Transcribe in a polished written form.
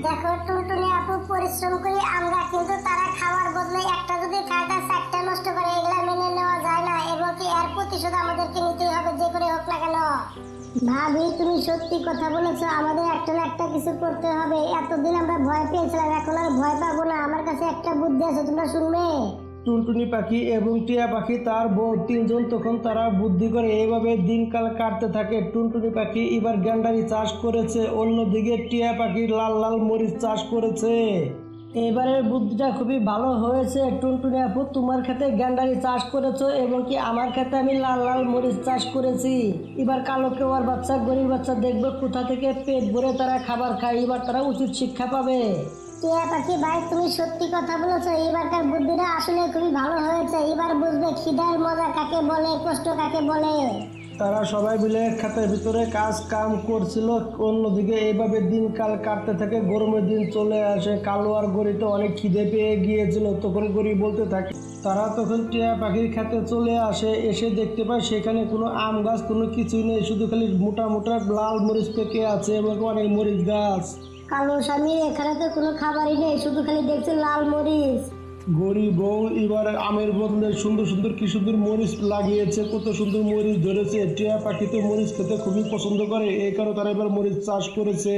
দেখো টুনটুনি আপু, পরিশ্রম করি আমরা, কিন্তু তারা খাওয়ার বদলে একটা যদি খায় তার চারটা নষ্ট করে, এগুলা মেনে নেওয়া যায় না এবং কি এর প্রতিশোধ আমাদেরকে নিতেই হবে, যে করে হোক না কেন। ভাবি, তুমি সত্যি কথা বলেছো, আমাদের একটা না একটা কিছু করতে হবে। এতদিন আমরা ভয় পেয়েছিলাম, এখন আর ভয় পাবো না। আমার কাছে একটা বুদ্ধি আছে, তোমরা শুনবে? টুনটুনি পাখি এবং টিয়া পাখি তার বউ তিনজন তখন তারা বুদ্ধি করে এইভাবে দিনকাল কাটতে থাকে। টুনটুনি পাখি এবার গ্যান্ডারি চাষ করেছে, অন্যদিকে টিয়া পাখি লাল লাল মরিচ চাষ করেছে। এবারের বুদ্ধিটা খুবই ভালো হয়েছে টুনটুনি আপু, তোমার ক্ষেতে গ্যান্ডারি চাষ করেছো এবং কি আমার ক্ষেতে আমি লাল লাল মরিচ চাষ করেছি। এবার কালো কেওয়ার বাচ্চা, গরিব বাচ্চা দেখবে কোথা থেকে পেট ভরে তারা খাবার খায়, এবার তারা উচিত শিক্ষা পাবে। টিয়া পাখি ভাই, তুমি সত্যি কথা বলেছো, এবারকার বুদ্ধিটা আসলে খুবই ভালো হয়েছে। এবার বুঝবে খিদার মজা কাকে বলে, কষ্ট কাকে বলে। তারা সবাই মিলে ক্ষেতের ভিতরে কাজ কাম করছিল, অন্যদিকে এইভাবে দিনকাল কাটতে থাকে। গরমের দিন চলে আসে, কালো আর গরিতে অনেক খিদে পেয়ে গিয়েছিল। তখন গরি বলতে থাকে, তারা তখন টিয়া পাখির খেতে চলে আসে, এসে দেখতে পায় সেখানে কোনো আম গাছ কোনো কিছুই নেই, শুধু খালি মোটা মোটা লাল মরিচ পেকে আছে এবং অনেক মরিচ গাছ। কালো স্বামী, এখানে তো কোনো খাবারই নেই, শুধু খালি দেখছি লাল মরিচ। গরিব বউ এবার আমের বদলে সুন্দর সুন্দর কি সুন্দর মরিচ লাগিয়েছে, কত সুন্দর মরিচ ধরেছে। টিয়া পাখি তো মরিচ খেতে খুবই পছন্দ করে, এই কারণে তারা এবার মরিচ চাষ করেছে।